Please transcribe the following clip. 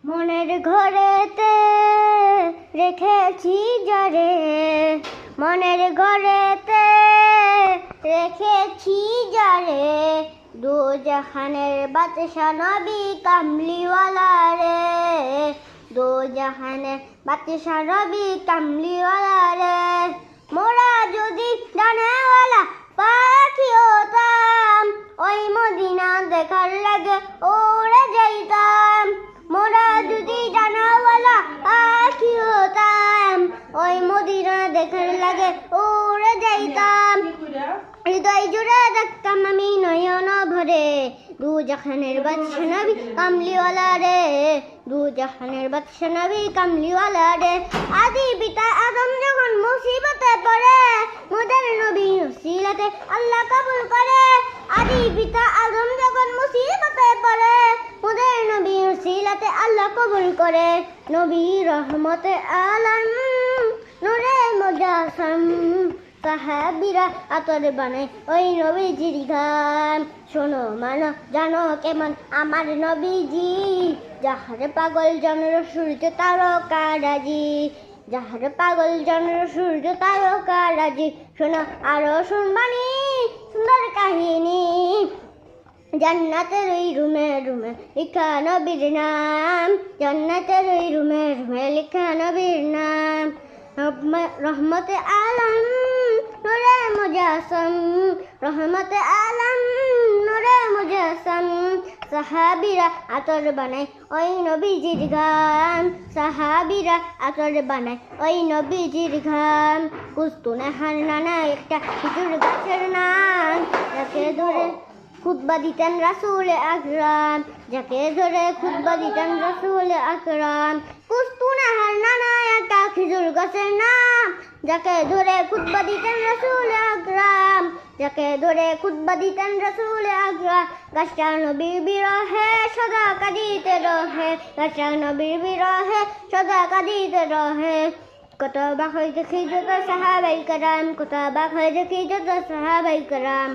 মনের ঘরেতে রেখেছি যারে, মনের ঘরেতে রেখেছি যারে, দু জাহানের বাদশা নবী কামলিওয়ালা রে, দু জাহানের বাদশা নবী কামলিওয়ালা রে। মোরা যদি ডানাওয়ালা পাখি হতাম, ওই মদিনা দেখার লাগে ওরে যাইতাম। মোরা যদি ডানাওয়ালা পাখি হতাম, ওই মদিনা দেখার লাগে ওরে যাইতাম। হৃদয় জুড়ে দেখতাম আমি নয়ন ভরে, দু জাহানের বাদশা নবী কামলিওয়ালা রে, দু জাহানের বাদশা নবী কামলিওয়ালা রে। আদি পিতা আদম যখন মুসিবতে পড়ে, মোদের নবী ওসিলাতে আল্লাহ কবুল করে। আদি পিতা আদম যখন মুসিবতে পড়ে, মোদের নবী ওসিলাতে আল্লাহ কবুল করে। নবী রহমতে আলম নূরে মুজাসসাম, সাহাবীরা আতর বানায় ওই নবীজির গান। শোনো মানো জানো কেমন আমার নবীজি, যাহার পাগল জনের সূর্য তারকারাজি, যাহার পাগল জনের সূর্য তারকারাজি। শোনো আরো শুনবানি সুন্দর কাহিনী, জান্নাতের ওই রুমে রুমে লেখা নবীর নাম, জান্নাতের ওই রুমে রুমে লেখা নবীর নাম। রহমতে আলম নূরে মুজাসসাম, রহমতে আলম নূরে মুজাসসাম। সাহাবীরা আতর বানায় ওই নবীজির গান, সাহাবীরা আতর বানায় ওই নবীজির গান। কুস্তুনেহার নানা একটা খেজুর গাছের নাম, যাকে ধরে খুতবা দিতেন রাসূল আকরাম, যাকে ধরে খুতবা দিতেন রাসূল আকরাম। কুস্তুনেহার নানা একটা খেজুর গাছের নাম, যাকে ধরে খুতবা দিতেন রাসূল আকরাম, যাকে ধরে খুতবা দিতেন রাসূল আকরাম। গাছটা নবীর বিরহে সদা কাঁদিতে রহে, গাছটা নবীর বিরহে সদা কাঁদিতে রহে। কত বাক হয়ে দেখি যত সাহাবায়ে কেরাম, কত বাক হয়ে দেখি যত সাহাবায়ে কেরাম।